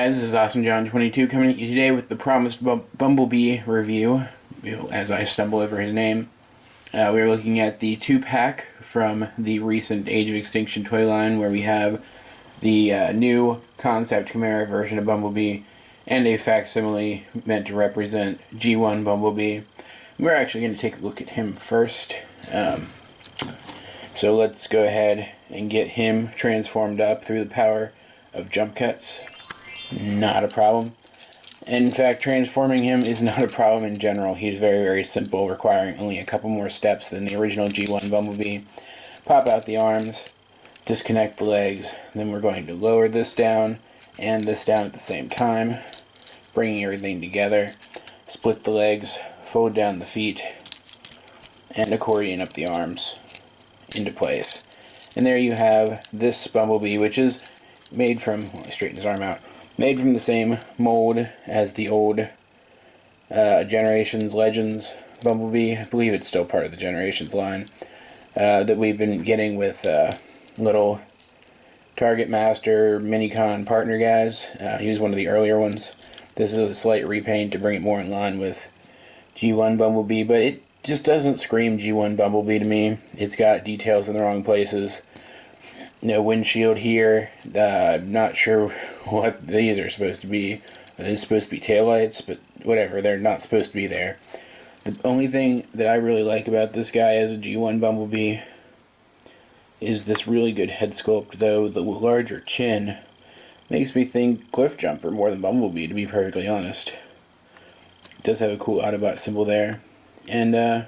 guys, this is AwesomeJohn22 coming at you today with the promised Bumblebee review, as I stumble over his name. We are looking at the 2-pack from the recent Age of Extinction toy line, where we have the new concept Chimera version of Bumblebee and a facsimile meant to represent G1 Bumblebee. We're actually going to take a look at him first. So let's go ahead and get him transformed up through the power of jump cuts. Not a problem. In fact, transforming him is not a problem in general. He's very, very simple, requiring only a couple more steps than the original G1 Bumblebee. Pop out the arms, disconnect the legs, then we're going to lower this down and this down at the same time, bringing everything together. Split the legs, fold down the feet, and accordion up the arms into place. And there you have this Bumblebee, which is made from, let me straighten his arm out, made from the same mold as the old Generations Legends Bumblebee. I believe it's still part of the Generations line that we've been getting with little Target Master Minicon partner guys. He was one of the earlier ones. This is a slight repaint to bring it more in line with G1 Bumblebee, but it just doesn't scream G1 Bumblebee to me. It's got details in the wrong places. No windshield here. Not sure what these are supposed to be. Are these supposed to be taillights? But whatever, they're not supposed to be there. The only thing that I really like about this guy as a G1 Bumblebee is this really good head sculpt, though. The larger chin makes me think Cliff Jumper more than Bumblebee, to be perfectly honest. It does have a cool Autobot symbol there. And, I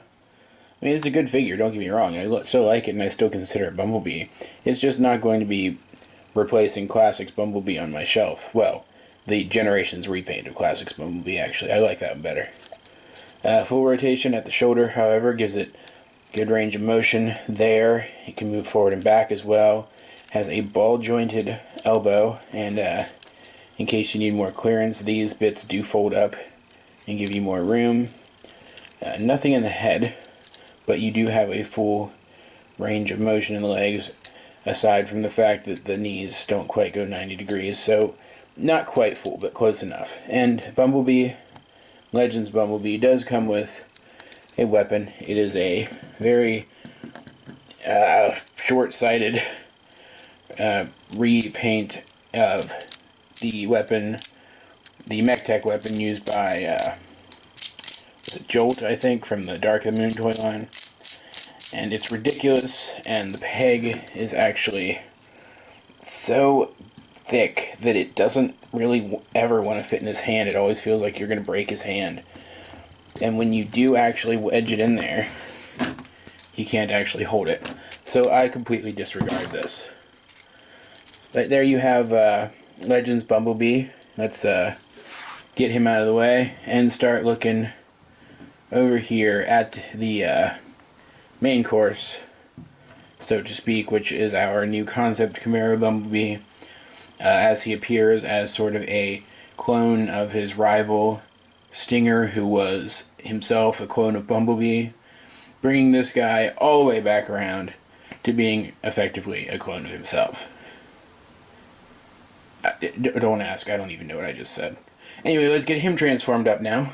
mean, it's a good figure, don't get me wrong. I still like it, and I still consider it Bumblebee. It's just not going to be replacing Classics Bumblebee on my shelf. Well, the Generations repaint of Classics Bumblebee, actually. I like that one better. Full rotation at the shoulder, however, gives it good range of motion there. It can move forward and back as well. Has a ball-jointed elbow, and in case you need more clearance, these bits do fold up and give you more room. Nothing in the head, but you do have a full range of motion in the legs, aside from the fact that the knees don't quite go 90 degrees, so not quite full, but close enough. And Bumblebee, Legends Bumblebee, does come with a weapon. It is a very short-sighted repaint of the weapon, the MechTech weapon used by Jolt, I think, from the Dark of the Moon toy line. And it's ridiculous, and the peg is actually so thick that it doesn't really ever want to fit in his hand. It always feels like you're going to break his hand. And when you do actually wedge it in there, he can't actually hold it. So I completely disregard this. But there you have Legends Bumblebee. Let's get him out of the way and start looking over here at the main course, so to speak, which is our new concept Chimera Bumblebee, as he appears as sort of a clone of his rival Stinger, who was himself a clone of Bumblebee, bringing this guy all the way back around to being effectively a clone of himself. Don't ask, I don't even know what I just said. Anyway, let's get him transformed up now.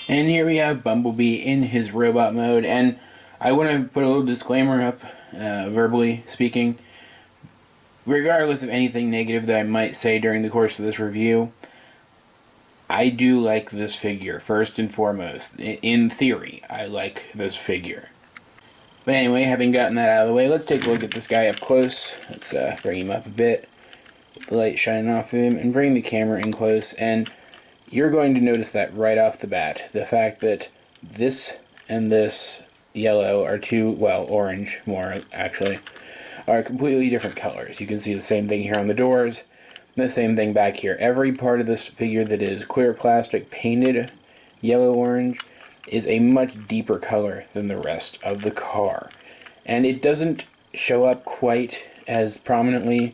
And here we have Bumblebee in his robot mode, and I want to put a little disclaimer up, verbally speaking. Regardless of anything negative that I might say during the course of this review, I do like this figure, first and foremost. In theory, I like this figure. But anyway, having gotten that out of the way, let's take a look at this guy up close. Let's bring him up a bit, get the light shining off of him, and bring the camera in close, and you're going to notice that right off the bat. The fact that this and this yellow are orange more actually, are completely different colors. You can see the same thing here on the doors, the same thing back here. Every part of this figure that is clear plastic painted yellow-orange is a much deeper color than the rest of the car. And it doesn't show up quite as prominently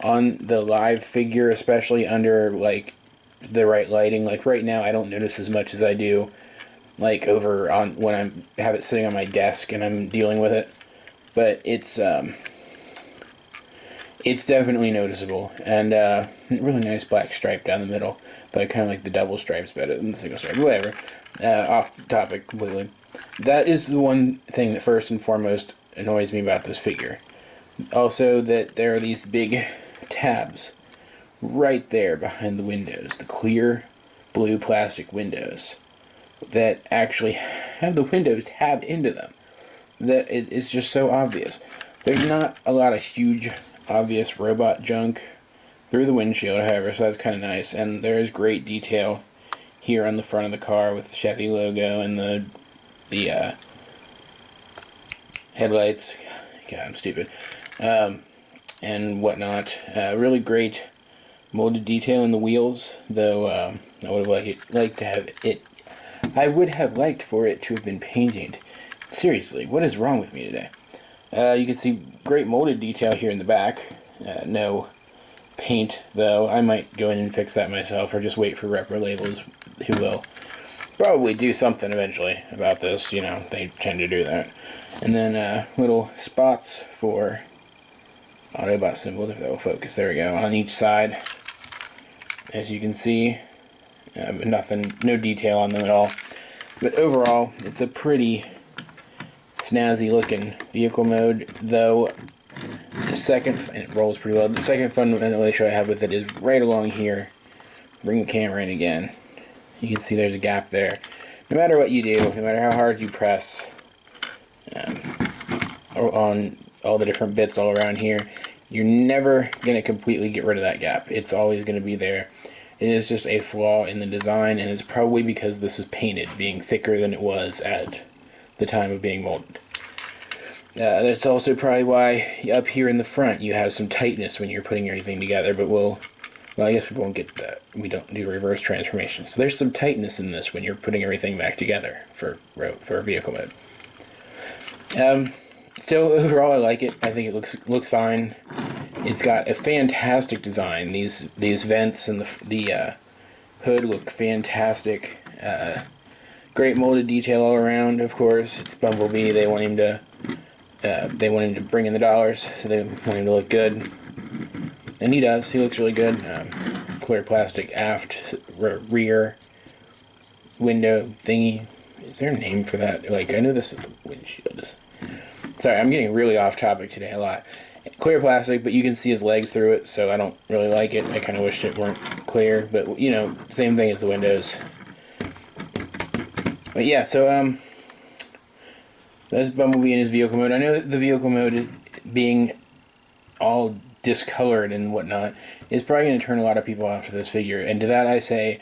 on the live figure, especially under, like, the right lighting. Like right now I don't notice as much as I do like over on when I have it sitting on my desk and I'm dealing with it, but it's It's definitely noticeable, and really nice black stripe down the middle. But I kind of like the double stripes better than the single stripe. Whatever. Off topic completely. That is the one thing that first and foremost annoys me about this figure. Also, that there are these big tabs right there behind the windows, the clear blue plastic windows that actually have the windows tabbed into them. That it's just so obvious. There's not a lot of huge, obvious robot junk through the windshield, however, so that's kind of nice. And there is great detail here on the front of the car with the Chevy logo and the headlights. God, I'm stupid. And whatnot. Really great molded detail in the wheels, though I would have liked to have it. I would have liked for it to have been painted. Seriously, what is wrong with me today? You can see great molded detail here in the back. No paint, though. I might go in and fix that myself, or just wait for repro labels, who will probably do something eventually about this. You know, they tend to do that. And then little spots for Autobot symbols, if that will focus. There we go. On each side, as you can see, nothing, no detail on them at all. But overall, it's a pretty snazzy looking vehicle mode, though the second, and it rolls pretty well, the second fundamental issue I have with it is right along here. Bring the camera in again. You can see there's a gap there. No matter what you do, no matter how hard you press on all the different bits all around here, you're never going to completely get rid of that gap. It's always going to be there. It is just a flaw in the design, and it's probably because this is painted, being thicker than it was at the time of being molded. That's also probably why up here in the front you have some tightness when you're putting everything together, but well, I guess we won't get that. We don't do reverse transformation. So there's some tightness in this when you're putting everything back together for vehicle mode. Still, overall, I like it. I think it looks fine. It's got a fantastic design. These vents and the hood look fantastic. Great molded detail all around. Of course, it's Bumblebee. They want him to bring in the dollars, so they want him to look good, and he does. He looks really good. Clear plastic aft rear window thingy. Is there a name for that? Like, I know this is the windshield. Sorry, I'm getting really off topic today a lot. Clear plastic, but you can see his legs through it, so I don't really like it. I kind of wish it weren't clear, but, you know, same thing as the windows. But yeah, so, that's Bumblebee in his vehicle mode. I know that the vehicle mode being all discolored and whatnot is probably going to turn a lot of people off to this figure, and to that I say,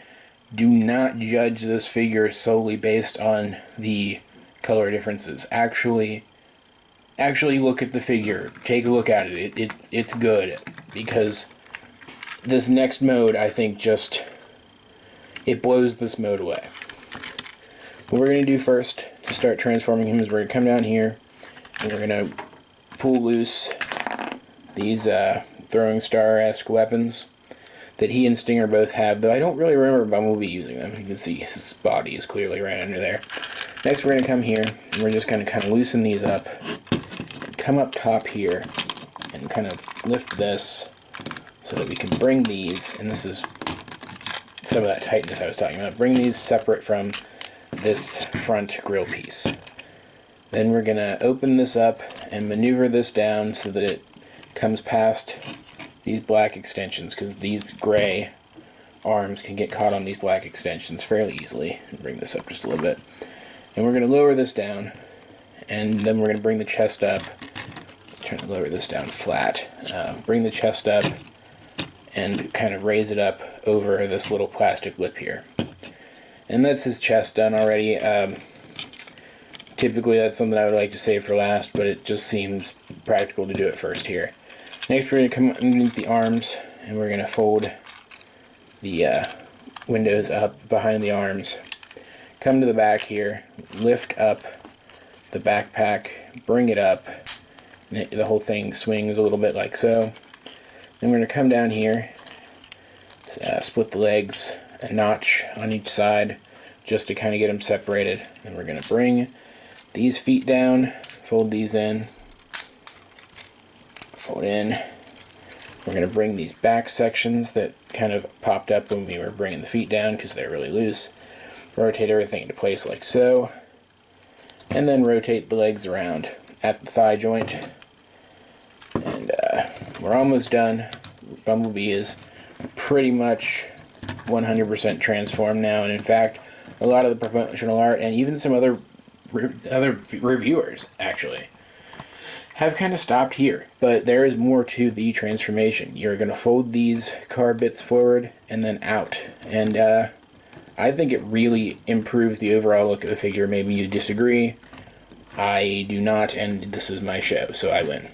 do not judge this figure solely based on the color differences. Actually look at the figure. Take a look at it. It's good, because this next mode, I think, just it blows this mode away. What we're going to do first to start transforming him is we're going to come down here and we're going to pull loose these throwing star-esque weapons that he and Stinger both have, though I don't really remember Bumblebee using them. You can see his body is clearly right under there. Next we're going to come here and we're just going to kind of loosen these up. Come up top here and kind of lift this so that we can bring these, and this is some of that tightness I was talking about, bring these separate from this front grill piece. Then we're going to open this up and maneuver this down so that it comes past these black extensions, because these gray arms can get caught on these black extensions fairly easily. Bring this up just a little bit. And we're going to lower this down, and then we're going to bring the chest up. Trying to lower this down flat. Bring the chest up and kind of raise it up over this little plastic lip here. And that's his chest done already. Typically that's something I would like to save for last, but it just seems practical to do it first here. Next we're going to come underneath the arms and we're going to fold the windows up behind the arms. Come to the back here, lift up the backpack, bring it up, and the whole thing swings a little bit like so. Then we're going to come down here, split the legs a notch on each side just to kind of get them separated. Then we're going to bring these feet down, fold these in, fold in, We're going to bring these back sections that kind of popped up when we were bringing the feet down because they're really loose. Rotate everything into place like so. And then rotate the legs around at the thigh joint. And we're almost done. Bumblebee is pretty much 100% transformed now. And in fact, a lot of the promotional art and even some other reviewers, actually, have kind of stopped here, but there is more to the transformation. You're going to fold these car bits forward and then out, and I think it really improves the overall look of the figure. Maybe you disagree. I do not, and this is my show, so I win.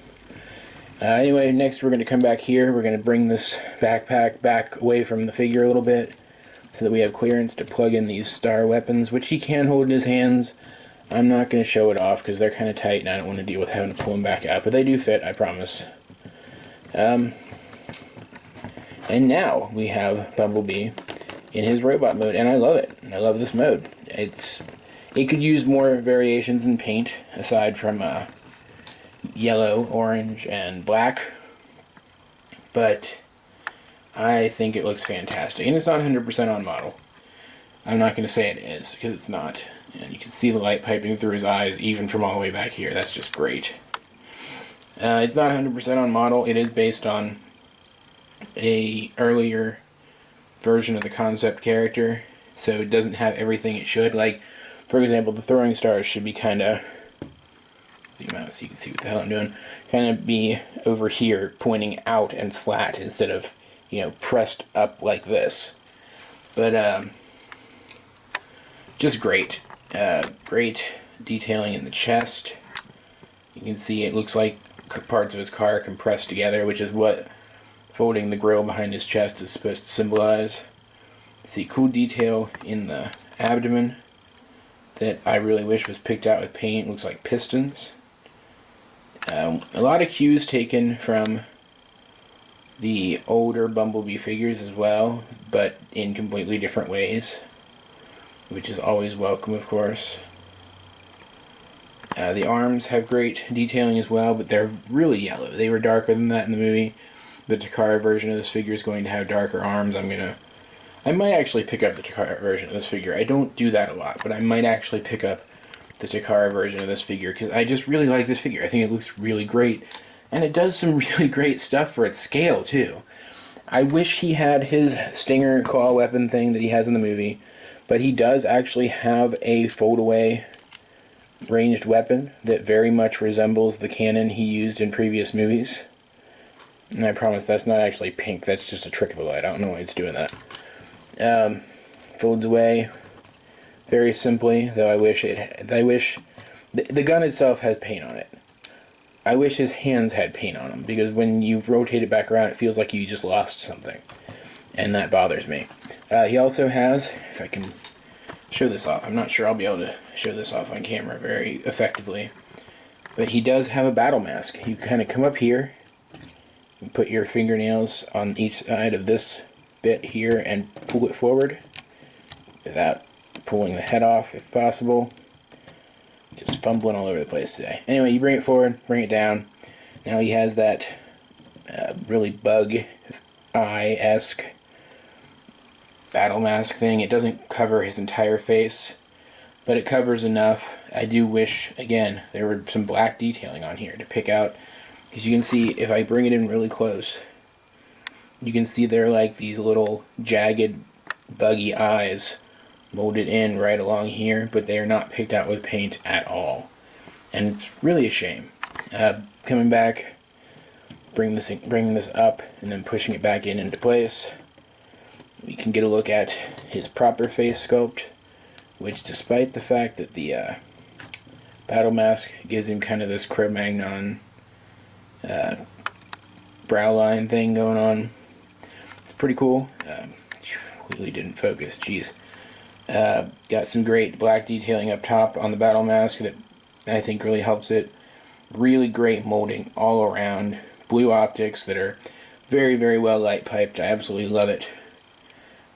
Anyway, next we're going to come back here. We're going to bring this backpack back away from the figure a little bit so that we have clearance to plug in these star weapons, which he can hold in his hands. I'm not going to show it off because they're kind of tight and I don't want to deal with having to pull them back out, but they do fit, I promise. And now we have Bumblebee in his robot mode, and I love it. I love this mode. It could use more variations in paint aside from yellow, orange, and black, but I think it looks fantastic. And it's not 100% on model. I'm not going to say it is because it's not. And you can see the light piping through his eyes even from all the way back here. That's just great. It's not 100% on model. It is based on a earlier version of the concept character, so it doesn't have everything it should. Like, for example, the throwing stars should be kind of, zoom out so you can see what the hell I'm doing, kind of be over here pointing out and flat instead of, you know, pressed up like this. But just great. Great detailing in the chest. You can see it looks like parts of his car are compressed together, which is what folding the grill behind his chest is supposed to symbolize. See, cool detail in the abdomen that I really wish was picked out with paint. Looks like pistons. A lot of cues taken from the older Bumblebee figures as well, but in completely different ways, which is always welcome, of course. The arms have great detailing as well, but they're really yellow. They were darker than that in the movie. The Takara version of this figure is going to have darker arms. I might actually pick up the Takara version of this figure. I don't do that a lot, but I might actually pick up the Takara version of this figure because I just really like this figure. I think it looks really great, and it does some really great stuff for its scale, too. I wish he had his stinger claw weapon thing that he has in the movie, but he does actually have a fold-away ranged weapon that very much resembles the cannon he used in previous movies. And I promise that's not actually pink, that's just a trick of the light. I don't know why it's doing that. Folds away very simply, though I wish the gun itself has paint on it. I wish his hands had paint on them, because when you rotate it back around, it feels like you just lost something. And that bothers me. He also has, if I can show this off, I'm not sure I'll be able to show this off on camera very effectively, but he does have a battle mask. You kind of come up here, and put your fingernails on each side of this bit here and pull it forward without pulling the head off if possible. Just fumbling all over the place today. Anyway, you bring it forward, bring it down. Now he has that really bug eye-esque battle mask thing. It doesn't cover his entire face, but it covers enough. I do wish, again, there were some black detailing on here to pick out, because you can see, if I bring it in really close, you can see there are like these little jagged, buggy eyes molded in right along here, but they are not picked out with paint at all. And it's really a shame. Coming back, bringing this up, and then pushing it back into place, we can get a look at his proper face sculpt, which, despite the fact that the battle mask gives him kind of this Cro-Magnon brow line thing going on, it's pretty cool. Completely didn't focus, jeez. Got some great black detailing up top on the battle mask that I think really helps it. Really great molding all around. Blue optics that are very, very well light piped. I absolutely love it.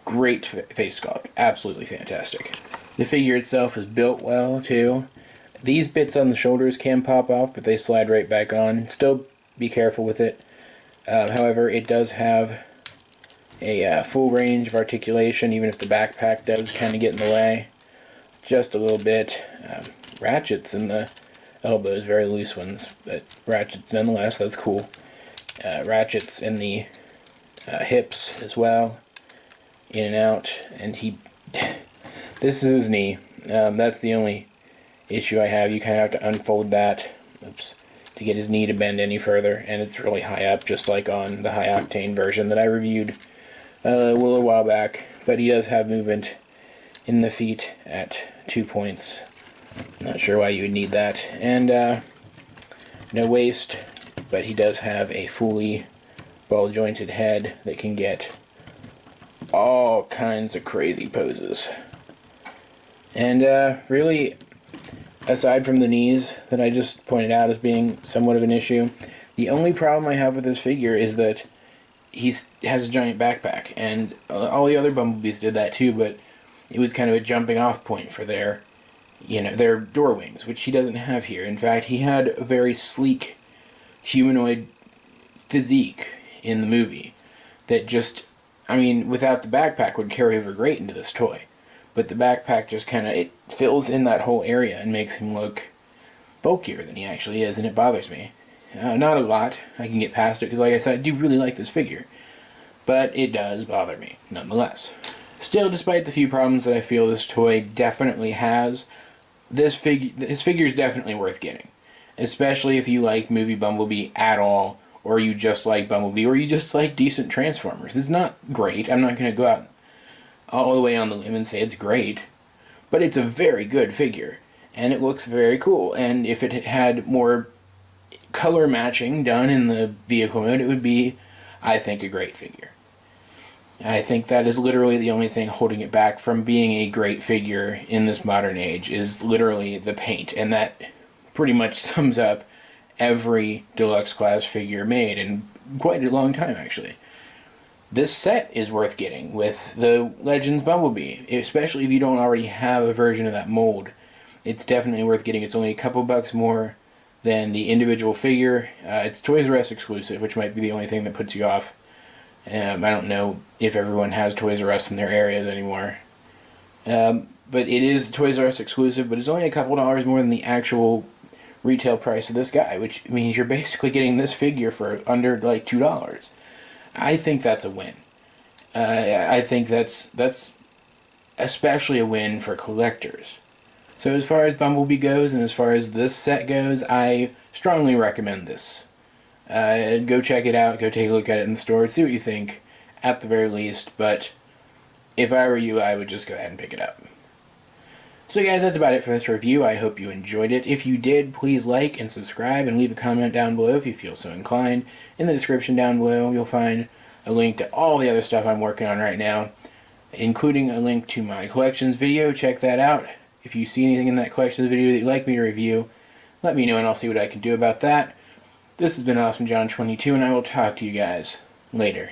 Great face sculpt. Absolutely fantastic. The figure itself is built well, too. These bits on the shoulders can pop off, but they slide right back on. Still be careful with it. However, it does have a full range of articulation, even if the backpack does kind of get in the way just a little bit. Ratchets in the elbows, very loose ones, but ratchets nonetheless, that's cool. Ratchets in the hips as well, in and out, and this is his knee. That's the only issue I have. You kind of have to unfold that, to get his knee to bend any further, and it's really high up, just like on the high octane version that I reviewed a little while back. But he does have movement in the feet at 2 points. Not sure why you would need that. And no waist, but he does have a fully ball jointed head that can get all kinds of crazy poses. And really, aside from the knees that I just pointed out as being somewhat of an issue, the only problem I have with this figure is that he has a giant backpack, and all the other Bumblebees did that too, but it was kind of a jumping off point for their door wings, which he doesn't have here. In fact, he had a very sleek humanoid physique in the movie that just, without the backpack would carry over great into this toy. But the backpack just it fills in that whole area and makes him look bulkier than he actually is, and it bothers me. Not a lot. I can get past it, because like I said, I do really like this figure. But it does bother me, nonetheless. Still, despite the few problems that I feel this toy definitely has, his figure is definitely worth getting. Especially if you like movie Bumblebee at all, or you just like Bumblebee, or you just like decent Transformers. It's not great. I'm not going to go out all the way on the limb and say it's great, but it's a very good figure, and it looks very cool. And if it had more color matching done in the vehicle mode, it would be, I think, a great figure. I think that is literally the only thing holding it back from being a great figure in this modern age, is literally the paint, and that pretty much sums up every deluxe class figure made in quite a long time, actually. This set is worth getting with the Legends Bumblebee, especially if you don't already have a version of that mold. It's definitely worth getting. It's only a couple bucks more than the individual figure. It's Toys R Us exclusive, which might be the only thing that puts you off. I don't know if everyone has Toys R Us in their areas anymore. But it is Toys R Us exclusive, but it's only a couple dollars more than the actual retail price of this guy, which means you're basically getting this figure for under like $2. I think that's a win. I think that's especially a win for collectors. So as far as Bumblebee goes, and as far as this set goes, I strongly recommend this. Go check it out, go take a look at it in the store, see what you think, at the very least, but if I were you, I would just go ahead and pick it up. So guys, that's about it for this review. I hope you enjoyed it. If you did, please like and subscribe and leave a comment down below if you feel so inclined. In the description down below, you'll find a link to all the other stuff I'm working on right now, including a link to my collections video. Check that out. If you see anything in that collections video that you'd like me to review, let me know and I'll see what I can do about that. This has been AwesomeJohn22, and I will talk to you guys later.